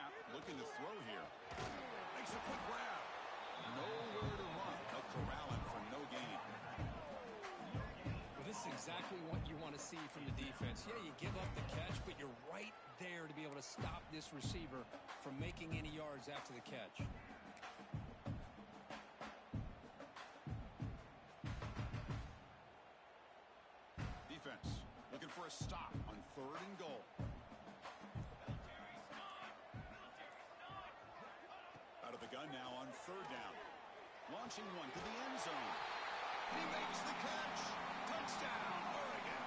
snap, looking to throw here. Makes a quick grab. Nowhere to run. They'll corral him for no gain. Well, this is exactly what you want to see from the defense. Yeah, you give up the catch, but you're right there to be able to stop this receiver from making any yards after the catch. Defense looking for a stop on 3rd and goal. Out of the gun now on 3rd down. Launching one to the end zone. He makes the catch. Touchdown, Oregon.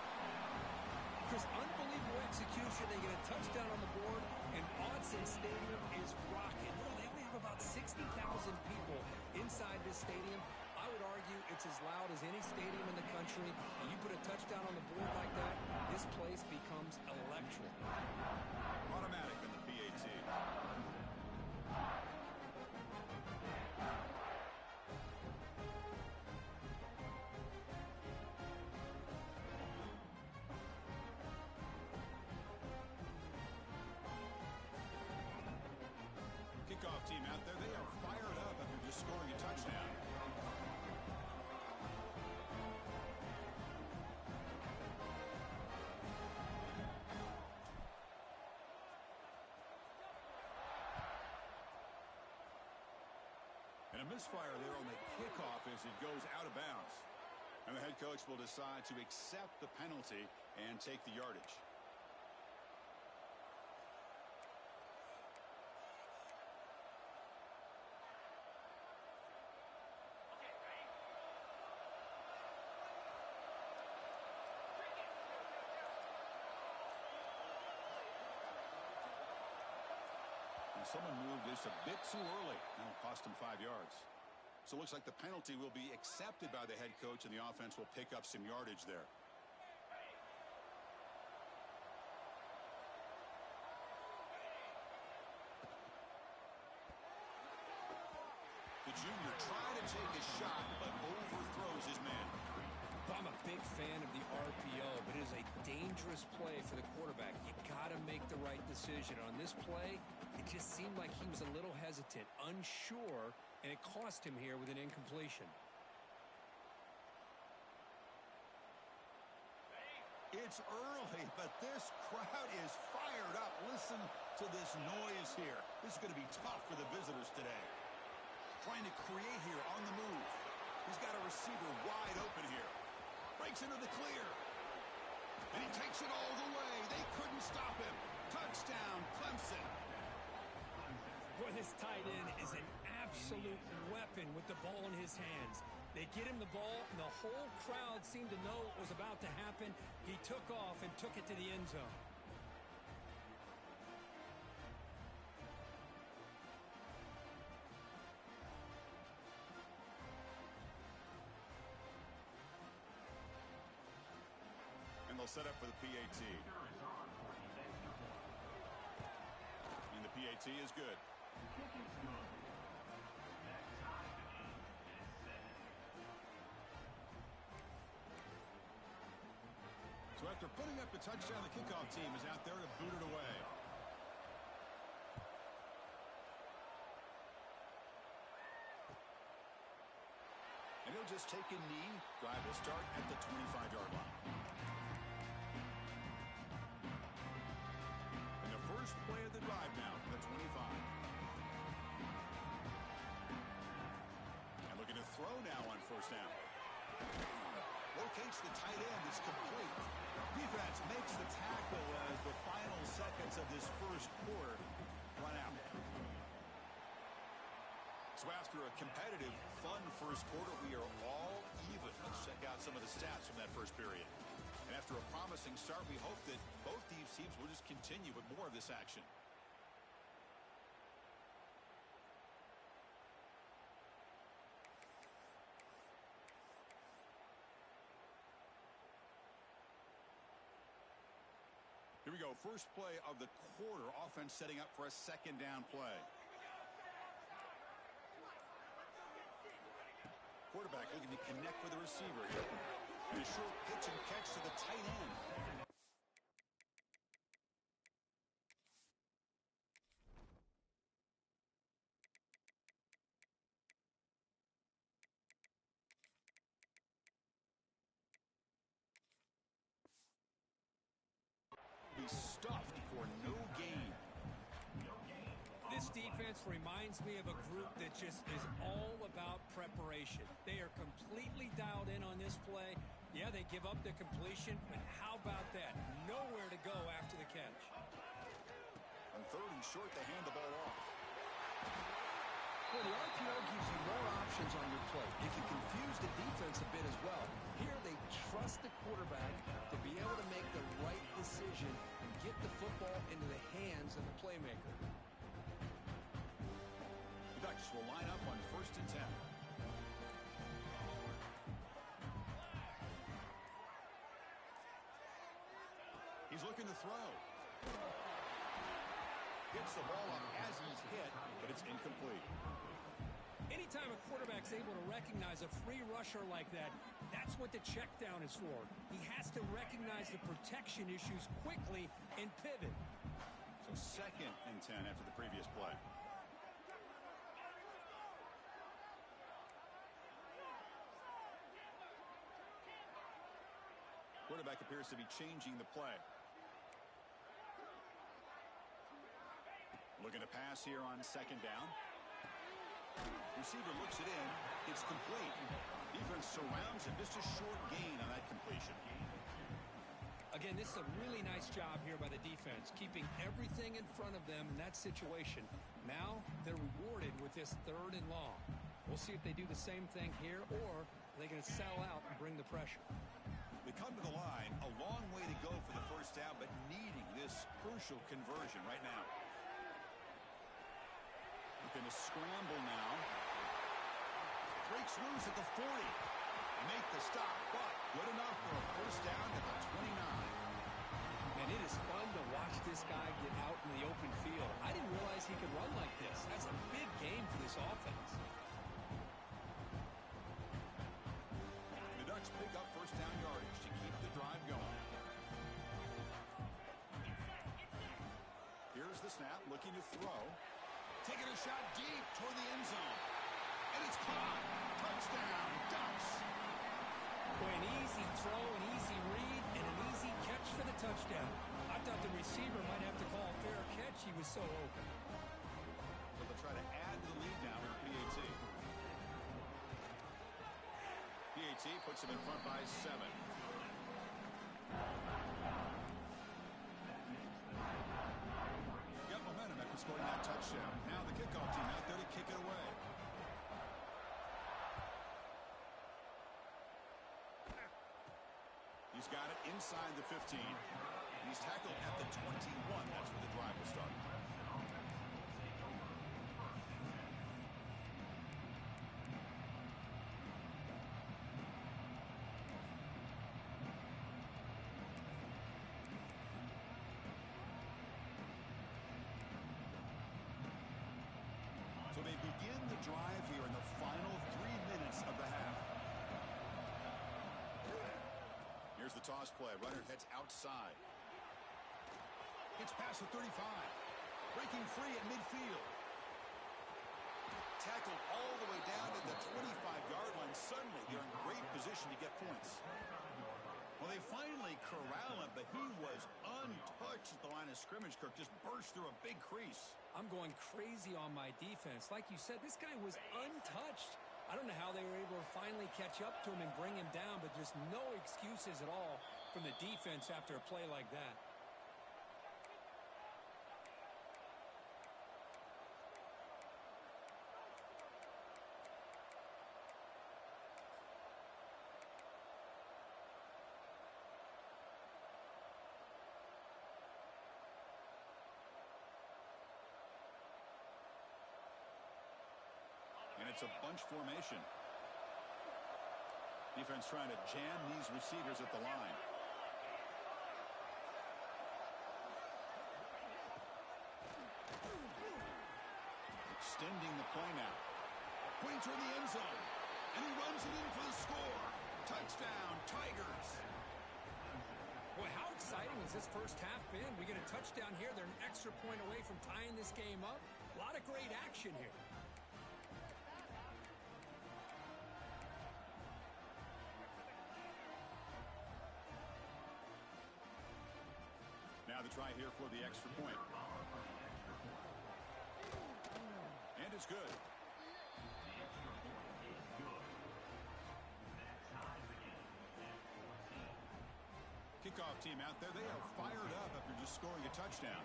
Chris, unbelievable execution. They get a touchdown on the board, and Autzen Stadium is rocking. You know, they only have about 60,000 people inside this stadium. I would argue it's as loud as any stadium in the country. And you put a touchdown on the board like that, this place becomes electric. Automatic in the PAT. Kickoff team out there, they are fired up after just scoring a touchdown. And a misfire there on the kickoff as it goes out of bounds. And the head coach will decide to accept the penalty and take the yardage. Someone moved this a bit too early. That'll cost him 5 yards. So it looks like the penalty will be accepted by the head coach, and the offense will pick up some yardage there. The junior tried to take a shot, but overthrows his man. I'm a big fan of the RPO, but it is a dangerous play for the quarterback. You got to make the right decision. On this play, it just seemed like he was a little hesitant, unsure, and it cost him here with an incompletion. It's early, but this crowd is fired up. Listen to this noise here. This is going to be tough for the visitors today. Trying to create here on the move. He's got a receiver wide open here. Breaks into the clear. And he takes it all the way. They couldn't stop him. Touchdown, Clemson. Boy, this tight end is an absolute weapon with the ball in his hands. They get him the ball, and the whole crowd seemed to know what was about to happen. He took off and took it to the end zone. And they'll set up for the PAT. And the PAT is good. So after putting up the touchdown, the kickoff team is out there to boot it away. And he'll just take a knee. Drive will start at the 25-yard line. First play of the drive now from the 25. And looking to throw now on 1st down. Locates the tight end. It's complete. Defense makes the tackle as the final seconds of this first quarter run out. So after a competitive, fun first quarter, we are all even. Let's check out some of the stats from that first period. And after a promising start, we hope that both these teams will just continue with more of this action. Here we go. First play of the quarter. Offense setting up for a 2nd down play. Quarterback looking to connect with the receiver here. And a short pitch and catch to the tight end. defense reminds me of a group that just is all about preparation. They are completely dialed in on this play. Yeah, they give up the completion, but how about that? Nowhere to go after the catch. On 3rd and short, they hand the ball off. Well, the RPO gives you more options on your play. It can confuse the defense a bit as well. Here, they trust the quarterback to be able to make the right decision and get the football into the hands of the playmaker. The Ducks will line up on 1st and 10. He's looking to throw. Gets the ball up as he's hit, but it's incomplete. Anytime a quarterback's able to recognize a free rusher like that, that's what the check down is for. He has to recognize the protection issues quickly and pivot. So 2nd and 10 after the previous play. Quarterback appears to be changing the play. Looking to pass here on 2nd down. Receiver looks it in. It's complete. Defense surrounds him. Just a short gain on that completion. Again, this is a really nice job here by the defense, keeping everything in front of them in that situation. Now they're rewarded with this 3rd and long. We'll see if they do the same thing here, or are they going to settle out and bring the pressure. They come to the line, a long way to go for the 1st down, but needing this crucial conversion right now. Looking to scramble now. Breaks loose at the 40. Make the stop, but good enough for a 1st down at the 29. And it is fun to watch this guy get out in the open field. I didn't realize he could run like this. That's a big game for this offense. The Ducks pick up 1st down yardage to keep the drive going. Here's the snap, looking to throw. Taking a shot deep toward the end zone. And it's caught. Touchdown, Ducks. Boy, an easy throw, an easy read, and an easy catch for the touchdown. I thought the receiver might have to call a fair catch. He was so open. So they'll try to add to the lead now with PAT. PAT puts him in front by 7. Got momentum after scoring that touchdown. Now the kickoff team out there to kick it away. He's got it inside the 15. He's tackled at the 21. That's where the drive will start. So they begin the drive here in the final 3 minutes of the half. Here's the toss play. Runner heads outside. Gets past the 35. Breaking free at midfield. Tackled all the way down to the 25-yard line. Suddenly, they're in great position to get points. Well, they finally corral him, but he was untouched at the line of scrimmage. Kirk just burst through a big crease. I'm going crazy on my defense. Like you said, this guy was untouched. I don't know how they were able to finally catch up to him and bring him down, but just no excuses at all from the defense after a play like that. And it's a bunch formation. Defense trying to jam these receivers at the line. Extending the play now. Pointing toward the end zone. And he runs it in for the score. Touchdown, Tigers. Boy, how exciting has this first half been? We get a touchdown here. They're an extra point away from tying this game up. A lot of great action here. Now the try here for the extra point. is good. Kickoff team out there, they are fired up after just scoring a touchdown.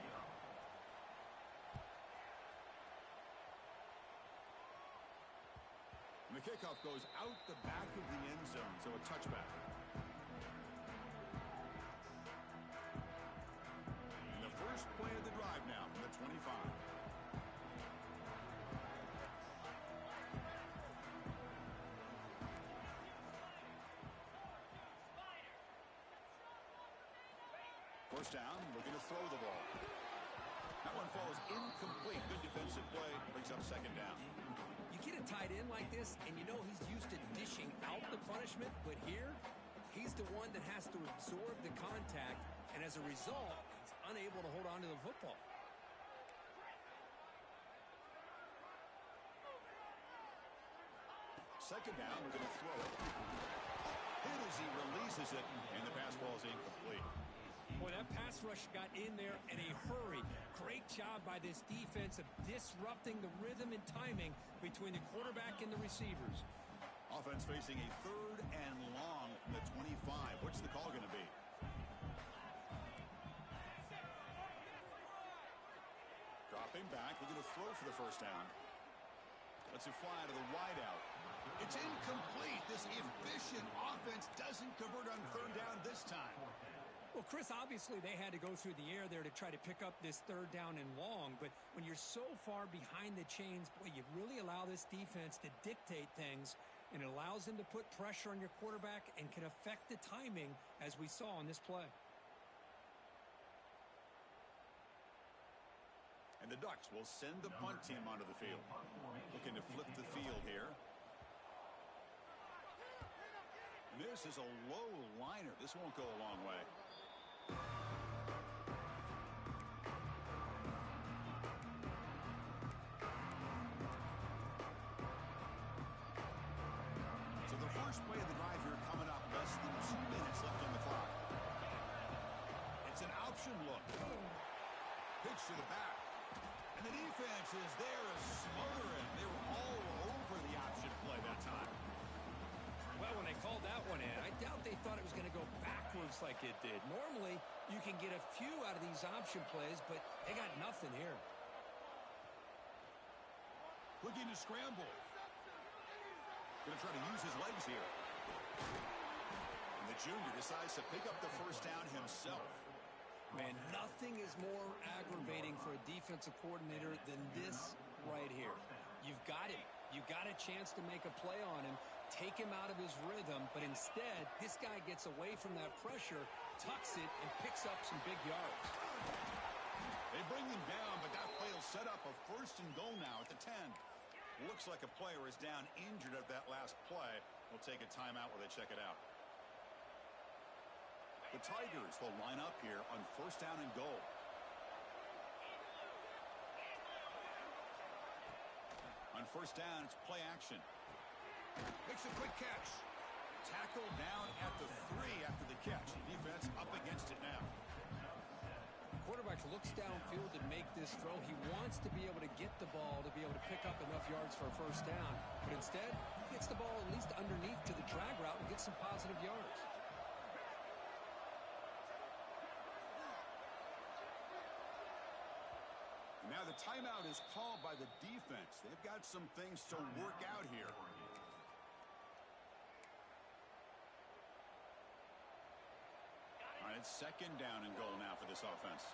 And the kickoff goes out the back of the end zone, so a touchback. And the first play of the drive now from the 25. First down, looking to throw the ball. That one falls incomplete. Good defensive play. Brings up second down. You get a tight end like this, and you know he's used to dishing out the punishment, but here, he's the one that has to absorb the contact, and as a result, he's unable to hold on to the football. Second down, we're going to throw it. Hit as he releases it, and the pass ball is incomplete. Boy, that pass rush got in there in a hurry. Great job by this defense of disrupting the rhythm and timing between the quarterback and the receivers. Offense facing a third and long from the 25. What's the call going to be? Dropping back, looking to throw for the first down. Lets it fly to the wideout. It's incomplete. This efficient offense doesn't convert on third down this time. Well, Chris, obviously they had to go through the air there to try to pick up this third down and long, but when you're so far behind the chains, boy, you really allow this defense to dictate things, and it allows them to put pressure on your quarterback and can affect the timing, as we saw on this play. And the Ducks will send the punt team onto the field. Looking to flip the field here. This is a low liner. This won't go a long way. So the first play of the drive here coming up, less than 2 minutes left on the clock. It's an option look. Pitch to the back. And the defense is there to smother it. They were all over the option play that time. Well, when they called that one in, I doubt they thought it was going to go backwards like it did. Normally, you can get a few out of these option plays, but they got nothing here. Looking to scramble. Going to try to use his legs here. And the junior decides to pick up the first down himself. Man, nothing is more aggravating for a defensive coordinator than this right here. You've got him. You've got a chance to make a play on him, take him out of his rhythm, but instead, this guy gets away from that pressure, tucks it, and picks up some big yards. They bring him down, but that play will set up a first and goal now at the 10. Looks like a player is down injured at that last play. We'll take a timeout while they check it out. The Tigers will line up here on first down and goal. On first down, it's play action. Makes a quick catch. Tackled down at the 3 after the catch. Defense up against it now. Quarterback looks downfield to make this throw. He wants to be able to get the ball to be able to pick up enough yards for a first down. But instead, he gets the ball at least underneath to the drag route and gets some positive yards. Now the timeout is called by the defense. They've got some things to work out here. All right, it's second down and goal now for this offense.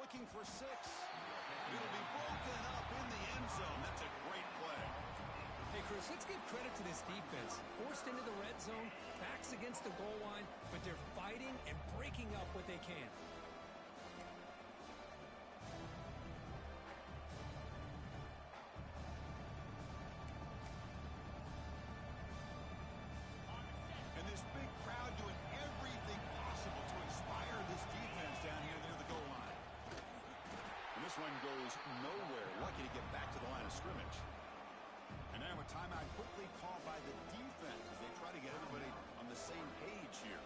Looking for 6. It'll be broken up in the end zone. That's a great play. Hey, Chris, let's give credit to this defense. Forced into the red zone, backs against the goal line, but they're fighting and breaking up what they can. And this big crowd doing everything possible to inspire this defense down here near the goal line. And this one goes nowhere. Lucky to get back to the line of scrimmage. And now a timeout quickly called by the defense as they try to get everybody on the same page here.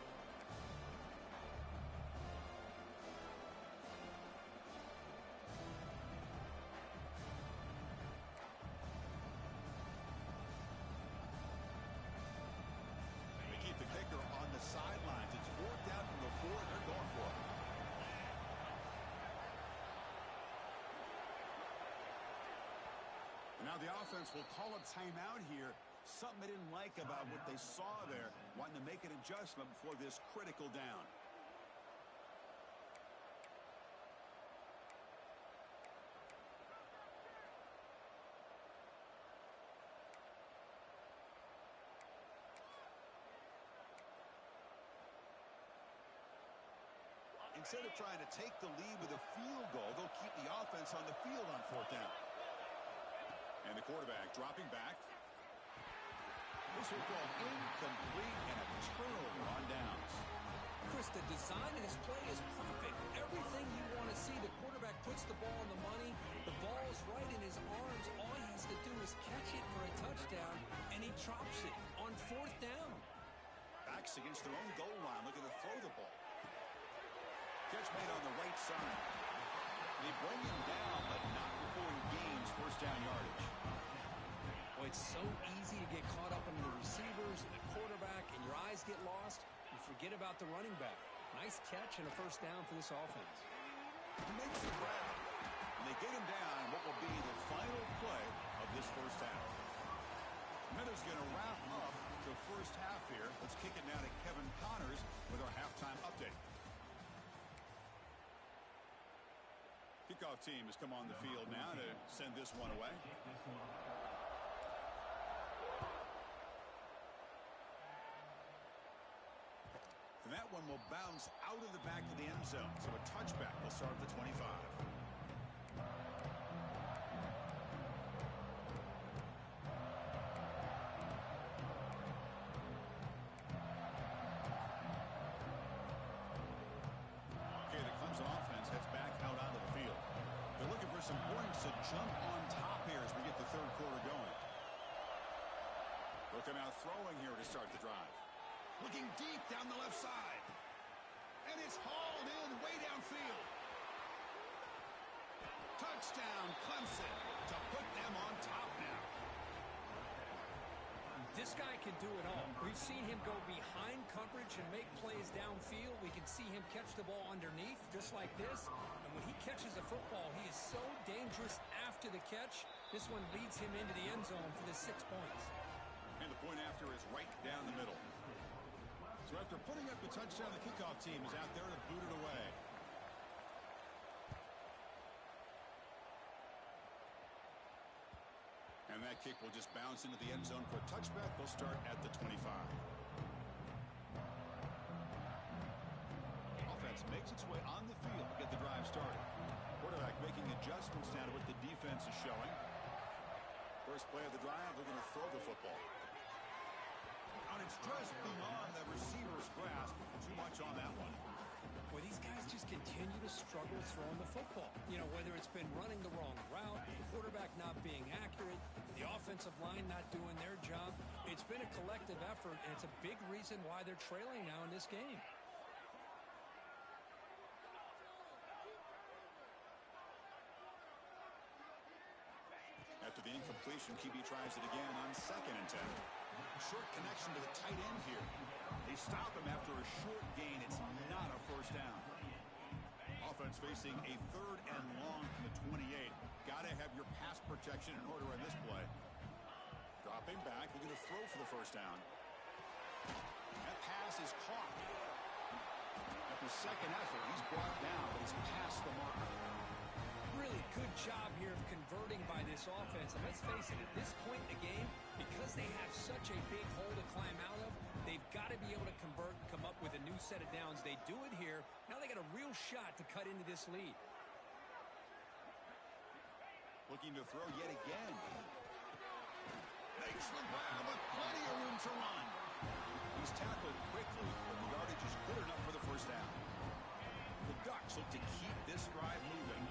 Now the offense will call a timeout here. Something they didn't like about what they saw there. Wanting to make an adjustment before this critical down. Instead of trying to take the lead with a field goal, they'll keep the offense on the field on fourth down. And the quarterback dropping back. This will go incomplete and a turnover on downs. Chris, the design of this play is perfect. Everything you want to see. The quarterback puts the ball on the money. The ball's right in his arms. All he has to do is catch it for a touchdown, and he drops it on fourth down. Backs against their own goal line, looking to throw the ball. Catch made on the right side. They bring him down, but not before he gains first down yardage. Well, it's so easy to get caught up in the receivers and the quarterback, and your eyes get lost. You forget about the running back. Nice catch and a first down for this offense. He makes the grab, and they get him down in what will be the final play of this first half. Minutes going to wrap up the first half here. Let's kick it now to Kevin Connors with our halftime update. Kickoff team has come on the field now to send this one away. And that one will bounce out of the back of the end zone. So a touchback will start at the 25. Okay, the Clemson offense heads back out onto the field. They're looking for some points to jump on top here as we get the third quarter going. Looking out throwing here to start the drive. Looking deep down the left side. And it's hauled in way downfield. Touchdown, Clemson, to put them on top now. This guy can do it all. We've seen him go behind coverage and make plays downfield. We can see him catch the ball underneath, just like this. And when he catches a football, he is so dangerous after the catch. This one leads him into the end zone for the 6 points. And the point after is right down the middle. So after putting up the touchdown, the kickoff team is out there to boot it away. And that kick will just bounce into the end zone for a touchback. They'll start at the 25. Offense makes its way on the field to get the drive started. Quarterback making adjustments now to what the defense is showing. First play of the drive, they're going to throw the football. And it's just beyond the receiver's grasp. Too much on that one. Well, these guys just continue to struggle throwing the football. You know, whether it's been running the wrong route, the quarterback not being accurate, the offensive line not doing their job. It's been a collective effort, and it's a big reason why they're trailing now in this game. After the incompletion, QB tries it again on 2nd and 10. Short connection to the tight end here. They stop him after a short gain. It's not a first down. Offense facing a 3rd and long from the 28. Got to have your pass protection in order in this play. Dropping back, looking to throw for the first down. That pass is caught. After second effort, he's brought down, but he's past the mark. Really good job here of converting by this offense. And let's face it, at this point in the game, because they have such a big hole to climb out of, they've got to be able to convert, come up with a new set of downs. They do it here. Now they got a real shot to cut into this lead. Looking to throw yet again. Makes the grab with plenty of room to run. He's tackled quickly, but the yardage is good enough for the first down. The Ducks look to keep this drive moving.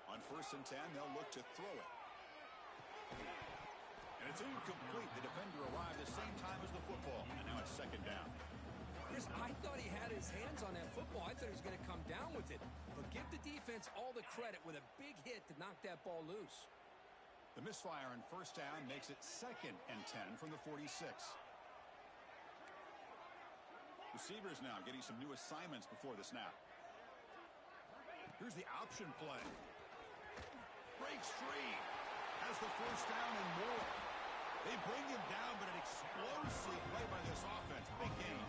On 1st and 10, they'll look to throw it. And it's incomplete. The defender arrived the same time as the football. And now it's second down. Chris, I thought he had his hands on that football. I thought he was going to come down with it. But give the defense all the credit with a big hit to knock that ball loose. The misfire on first down makes it 2nd and 10 from the 46. Receivers now getting some new assignments before the snap. Here's the option play. Breaks free. Has the first down and more. They bring him down, but an explosive play by this offense. Big gain.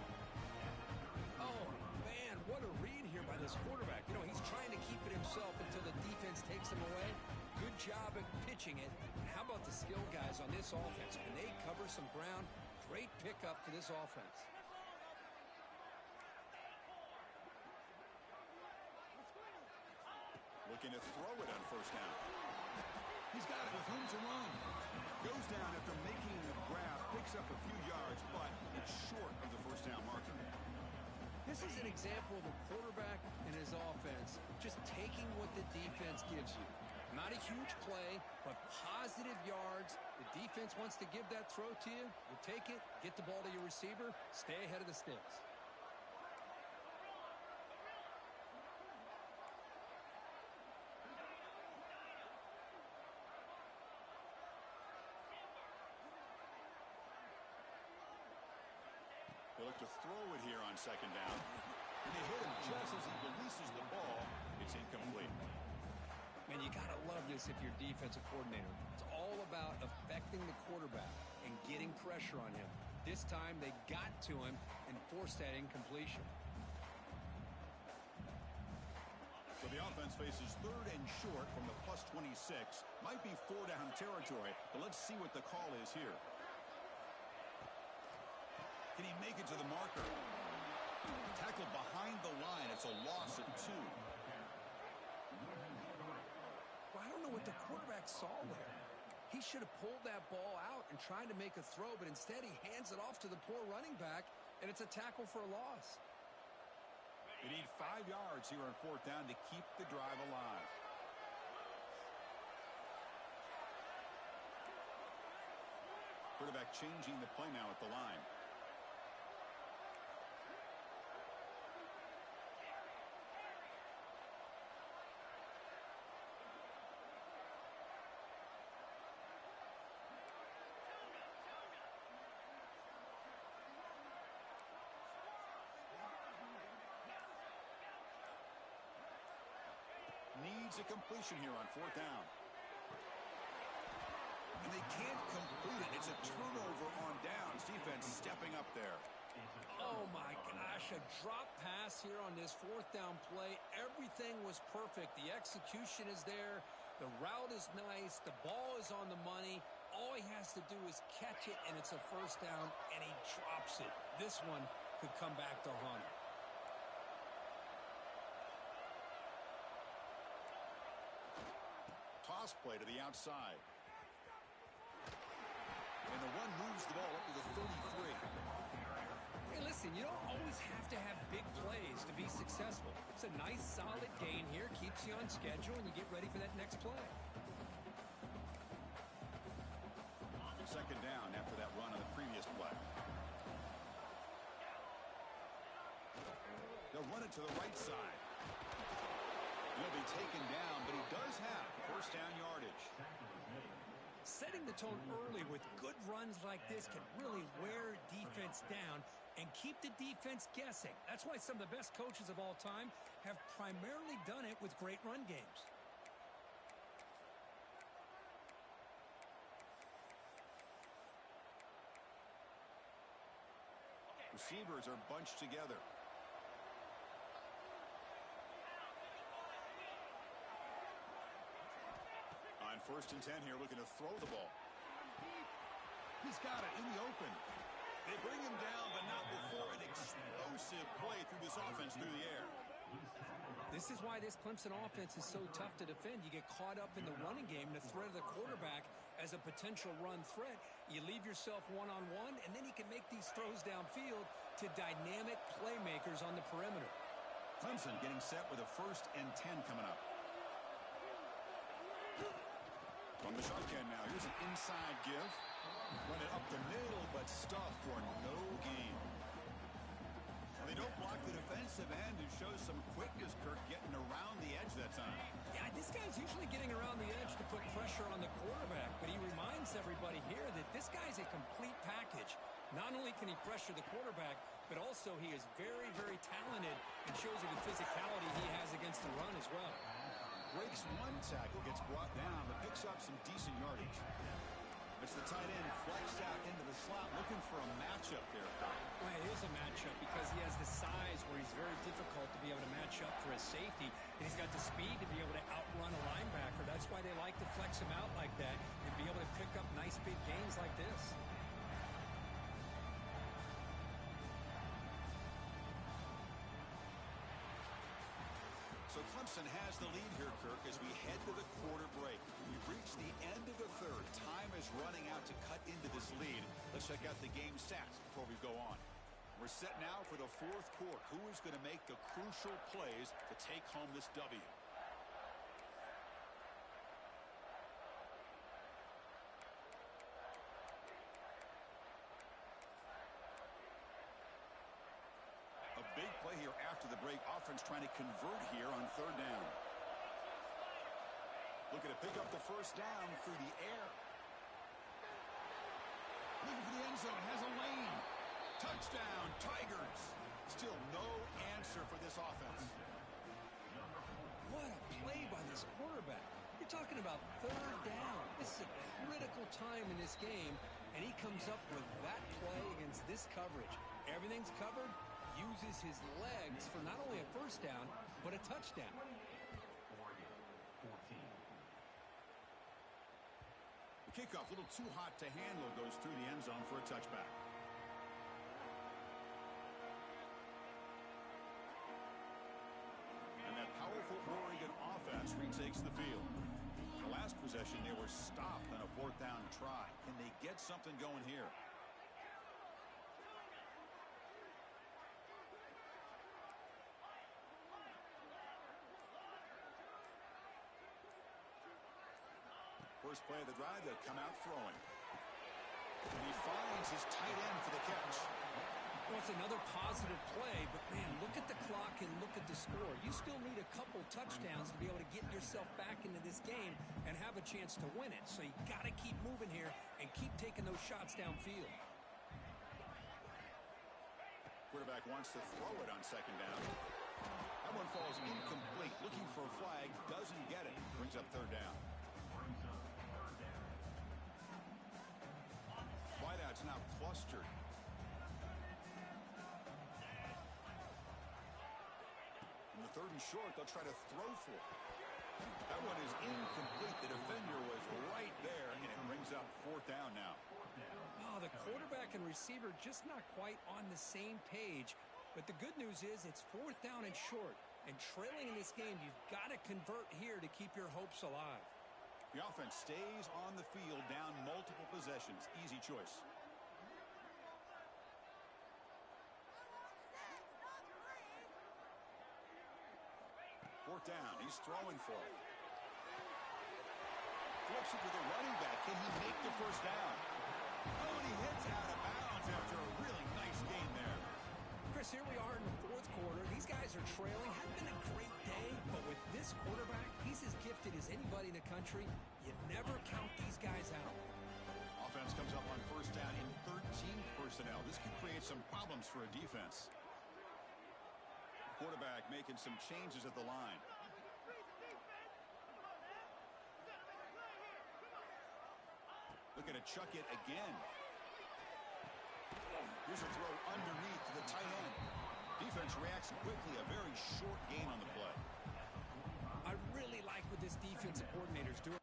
Oh, man, what a read here by this quarterback. You know, he's trying to keep it himself until the defense takes him away. Good job at pitching it. And how about the skill guys on this offense? When they cover some ground, great pickup for this offense. Looking to throw it on first down. He's got it with room to run. Goes down after making the grab, picks up a few yards, but it's short of the first down marker. This is an example of a quarterback and his offense just taking what the defense gives you. Not a huge play, but positive yards. The defense wants to give that throw to you. You take it, get the ball to your receiver, stay ahead of the sticks. They look to throw it here on second down. And they hit him just as he releases the ball. It's incomplete. Man, you got to love this if you're defensive coordinator. It's all about affecting the quarterback and getting pressure on him. This time they got to him and forced that incompletion. So the offense faces 3rd and short from the plus 26. Might be 4-down territory, but let's see what the call is here. Can he make it to the marker? Tackled behind the line. It's a loss of 2. Well, I don't know what the quarterback saw there. He should have pulled that ball out and tried to make a throw, but instead he hands it off to the poor running back, and it's a tackle for a loss. They need 5 yards here on 4th down to keep the drive alive. Quarterback changing the play now at the line. Needs a completion here on 4th down. And they can't complete it. It's a turnover on downs. Defense stepping up there. Oh, my gosh, a drop pass here on this 4th down play. Everything was perfect. The execution is there. The route is nice. The ball is on the money. All he has to do is catch it, and it's a first down, and he drops it. This one could come back to haunt him. Toss play to the outside. And the one moves the ball up to the 33. Hey, listen, you don't always have to have big plays to be successful. It's a nice, solid gain here. Keeps you on schedule, and you get ready for that next play. Second down after that run on the previous play. They'll run it to the right side. He'll be taken down, but he does have first down yardage. Setting the tone early with good runs like this can really wear defense down and keep the defense guessing. That's why some of the best coaches of all time have primarily done it with great run games. Receivers are bunched together. On 1st and 10 here, looking to throw the ball. He's got it in the open. They bring him down, but not before an explosive play through this offense through the air. This is why this Clemson offense is so tough to defend. You get caught up in the running game, the threat of the quarterback as a potential run threat. You leave yourself one-on-one, and then you can make these throws downfield to dynamic playmakers on the perimeter. Clemson getting set with a 1st and 10 coming up. From the shotgun now, here's an inside give. Run it up the middle, but stuffed for no gain. Well, they don't block the defensive end and show some quickness, Kirk, getting around the edge that time. Yeah, this guy's usually getting around the edge to put pressure on the quarterback, but he reminds everybody here that this guy's a complete package. Not only can he pressure the quarterback, but also he is very, very talented and shows you the physicality he has against the run as well. Breaks one tackle, gets brought down, but picks up some decent yardage. It's the tight end flexed out into the slot, looking for a matchup there. Well, it is a matchup because he has the size where he's very difficult to be able to match up for a safety, and he's got the speed to be able to outrun a linebacker. That's why they like to flex him out like that and be able to pick up nice big gains like this. So Clemson has the lead here, Kirk, as we head to the quarter break. We've reached the end of the third. Time is running out to cut into this lead. Let's check out the game stats before we go on. We're set now for the fourth quarter. Who is going to make the crucial plays to take home this W? A big play here after the break. Offense trying to convert here on third down. Looking to pick up the first down through the air. Looking for the end zone. Has a lane. Touchdown, Tigers. Still no answer for this offense. What a play by this quarterback. You're talking about third down. This is a critical time in this game, and he comes up with that play against this coverage. Everything's covered. Uses his legs for not only a first down, but a touchdown. The kickoff, a little too hot to handle, goes through the end zone for a touchback. And that powerful Oregon offense retakes the field. The last possession, they were stopped on a fourth down try. Can they get something going here? First play of the drive, they'll come out throwing. And he finds his tight end for the catch. Well, it's another positive play, but man, look at the clock and look at the score. You still need a couple touchdowns to be able to get yourself back into this game and have a chance to win it. So you got to keep moving here and keep taking those shots downfield. Quarterback wants to throw it on second down. That one falls incomplete. Looking for a flag, doesn't get it. Brings up third down. Wideout's now clustered. In the third and short, they'll try to throw for it. That one is incomplete. The defender was right there, and it brings up fourth down now. Oh, the quarterback and receiver just not quite on the same page. But the good news is it's fourth down and short. And trailing in this game, you've got to convert here to keep your hopes alive. The offense stays on the field, down multiple possessions. Easy choice. Fourth down. He's throwing for it. Flips it to the running back. Can he make the first down? Oh, and he hits out of bounds after a really nice game there. Chris, here we are in the fourth quarter. These guys are trailing. Hadn't been a great day, but with this quarterback, he's as gifted as anybody in the country. You never count these guys out. Offense comes up on first down in 13 personnel. This could create some problems for a defense. Quarterback making some changes at the line. Looking to chuck it again. Here's a throw underneath to the tight end. Defense reacts quickly. A very short gain on the play. I really like what this defensive coordinator's doing.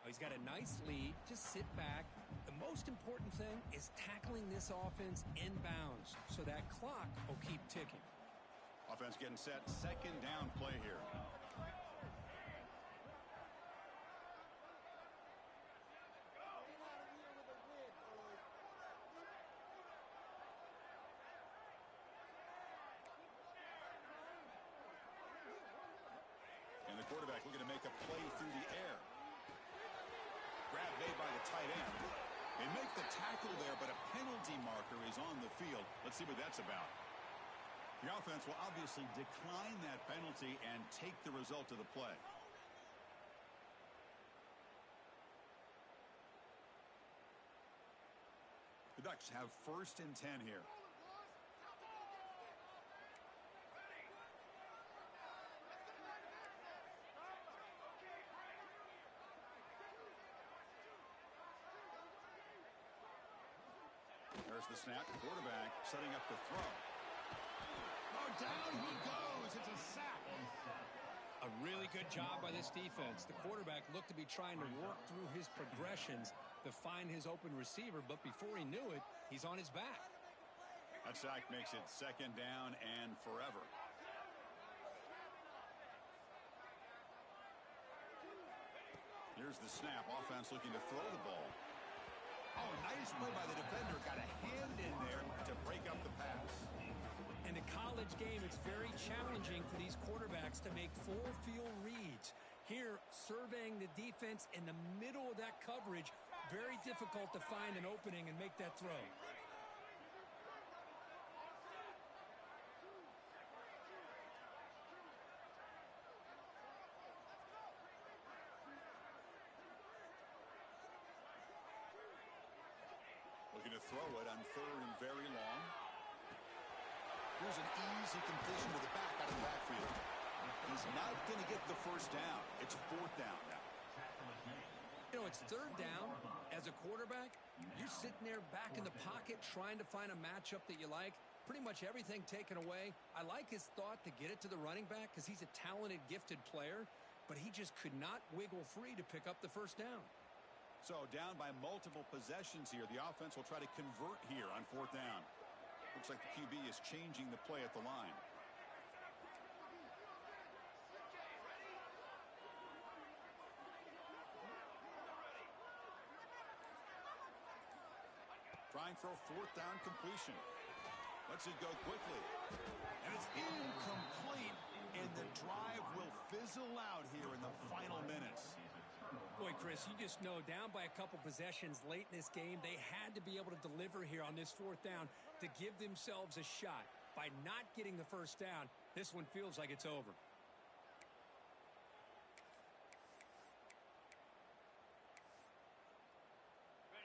He's got a nice lead. Just sit back. The most important thing is tackling this offense inbounds so that clock will keep ticking. Offense getting set. Second down play here. And the quarterback looking to make a play through the air. Grab made by the tight end. They make the tackle there, but a penalty marker is on the field. Let's see what that's about. The offense will obviously decline that penalty and take the result of the play. The Ducks have 1st and 10 here. There's the snap. Quarterback setting up the throw. Oh, down he goes. It's a sack. A really good job by this defense. The quarterback looked to be trying to work through his progressions to find his open receiver, but before he knew it, he's on his back. That sack makes it 2nd down and forever. Here's the snap. Offense looking to throw the ball. Oh, nice play by the defender. Got a hand in there to break up the pass. In a college game, it's very challenging for these quarterbacks to make full field reads. Here, surveying the defense in the middle of that coverage, very difficult to find an opening and make that throw. Looking to throw it on 3rd and very long. Here's an easy completion to the back out of the backfield. He's not going to get the 1st down. It's 4th down now. You know, it's 3rd down. As a quarterback, you're sitting there back in the pocket trying to find a matchup that you like. Pretty much everything taken away. I like his thought to get it to the running back because he's a talented, gifted player, but he just could not wiggle free to pick up the 1st down. So down by multiple possessions here. The offense will try to convert here on 4th down. Looks like the QB is changing the play at the line. Trying for a 4th down completion. Lets it go quickly. And it's incomplete. And the drive will fizzle out here in the final minutes. Boy, Chris, you just know down by a couple possessions late in this game, they had to be able to deliver here on this 4th down to give themselves a shot. By not getting the 1st down, this one feels like it's over.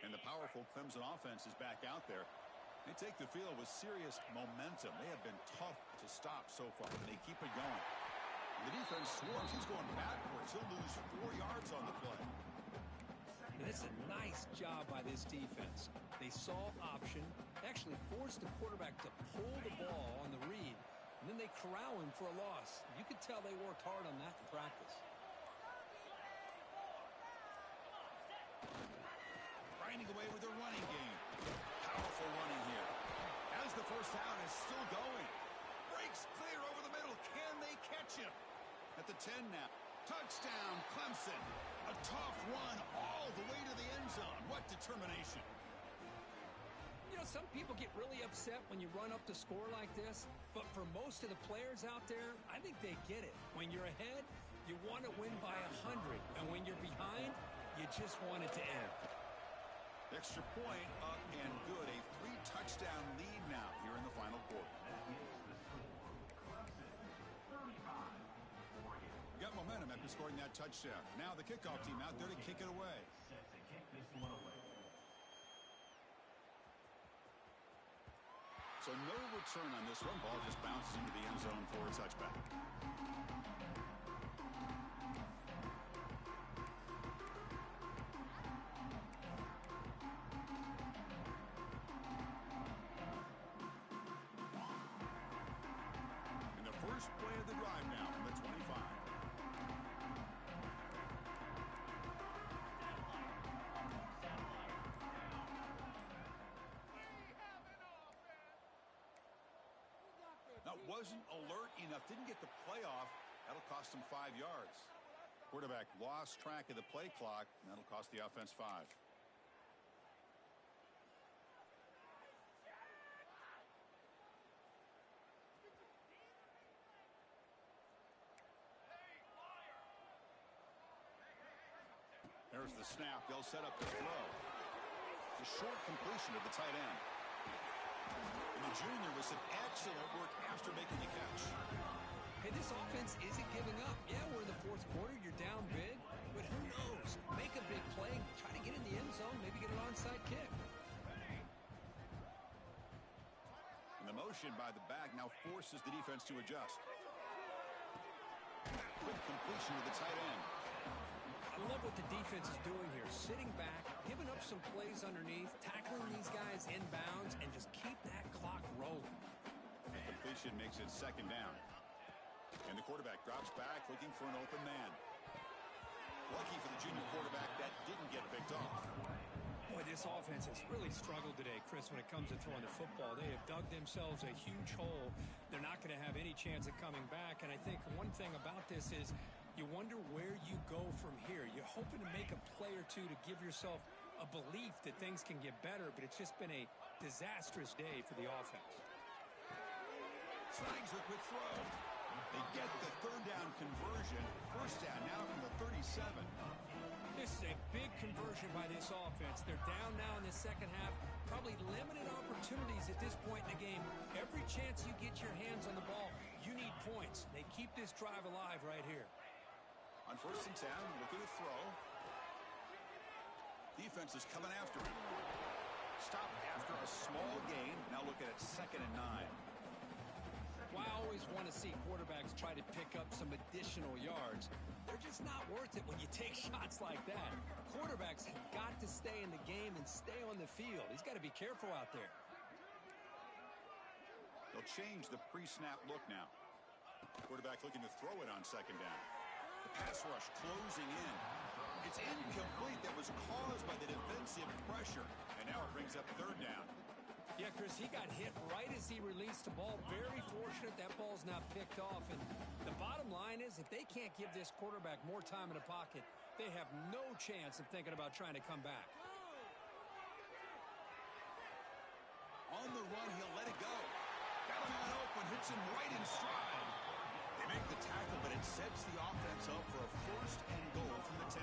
And the powerful Clemson offense is back out there. They take the field with serious momentum. They have been tough to stop so far, but they keep it going. The defense swarms. He's going backwards. He'll lose 4 yards on the play. And it's a nice job by this defense. They saw option, actually forced the quarterback to pull the ball on the read, and then they corral him for a loss. You could tell they worked hard on that in practice. Grinding away with their running game. Powerful running here. As the 1st down is still going. Breaks clear over the middle. Can they catch him? At the 10 now. Touchdown, Clemson. A tough run all the way to the end zone. What determination. You know, some people get really upset when you run up the score like this, but for most of the players out there, I think they get it. When you're ahead, you want to win by 100, and when you're behind, you just want it to end. Extra point up and good. A 3-touchdown lead now here in the final quarter. Got momentum after scoring that touchdown. Now the kickoff team out there to kick it away. So no return on this one. Ball just bounces into the end zone for a touchback. And the first play of the drive now from the 25. Wasn't alert enough, didn't get the play off. That'll cost him 5 yards. Quarterback lost track of the play clock. That'll cost the offense 5. There's the snap. They'll set up the throw. It's a short completion of the tight end. And the junior with some excellent work after making the catch. Hey, this offense isn't giving up. Yeah, we're in the fourth quarter. You're down big. But who knows? Make a big play. Try to get in the end zone. Maybe get an onside kick. And the motion by the back now forces the defense to adjust. Quick completion to the tight end. I love what the defense is doing here. Sitting back, giving up some plays underneath, tackling these guys inbounds, and just keep that clock rolling. The completion makes it second down. And the quarterback drops back looking for an open man. Lucky for the junior quarterback that didn't get picked off. Boy, this offense has really struggled today, Chris, when it comes to throwing the football. They have dug themselves a huge hole. They're not going to have any chance of coming back. And I think one thing about this is you wonder where you go from here. You're hoping to make a play or two to give yourself a belief that things can get better, but it's just been a disastrous day for the offense. Slangs a quick throw. They get the third down conversion. First down now from the 37. This is a big conversion by this offense. They're down now in the second half. Probably limited opportunities at this point in the game. Every chance you get your hands on the ball, you need points. They keep this drive alive right here. On 1st and 10, looking to throw. Defense is coming after him. Stopped after a small gain. Now looking at 2nd and 9. Well, I always want to see quarterbacks try to pick up some additional yards. They're just not worth it when you take shots like that. Quarterbacks have got to stay in the game and stay on the field. He's got to be careful out there. They'll change the pre-snap look now. Quarterback looking to throw it on 2nd down. The pass rush closing in. It's incomplete. That was caused by the defensive pressure. And now it brings up 3rd down. Yeah, Chris, he got hit right as he released the ball. Very fortunate that ball's now picked off. And the bottom line is if they can't give this quarterback more time in the pocket, they have no chance of thinking about trying to come back. On the run, he'll let it go. Got a man open, hits him right in stride. They make the tackle, but it sets the offense up for a 1st and goal from the 10.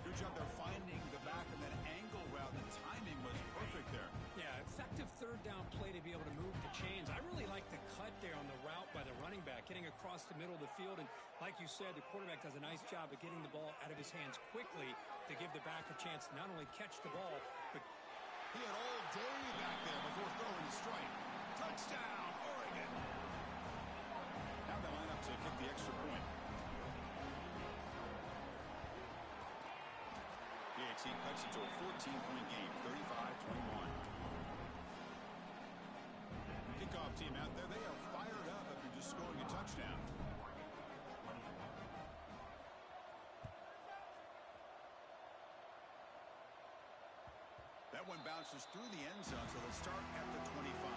Good job there finding the back of that angle route. The timing was perfect there. Yeah, effective 3rd down play to be able to move the chains. I really like the cut there on the route by the running back, getting across the middle of the field. And like you said, the quarterback does a nice job of getting the ball out of his hands quickly to give the back a chance to not only catch the ball, but he had all day back there before throwing the strike. Touchdown, Oregon. Now they line up to kick the extra point. The AT cuts into a 14-point game, 35-21. Kickoff team out there, they are fired up after just scoring a touchdown. That one bounces through the end zone, so they'll start at the 25.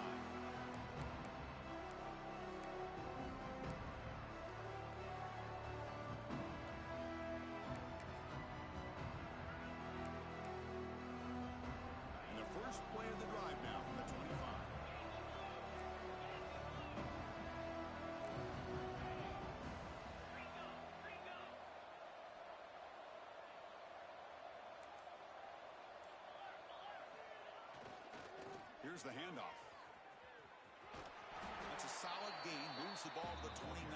And the first play of the drive now from the 25. Here's the handoff. That's a solid gain. Moves the ball to the 29.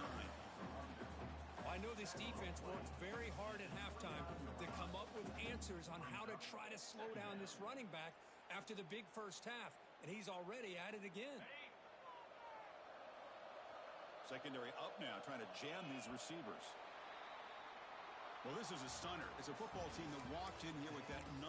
I know this defense worked very hard at halftime to come up with answers on how to try to slow down this running back after the big first half. And he's already at it again. Secondary up now, trying to jam these receivers. Well, this is a stunner. It's a football team that walked in here with that #1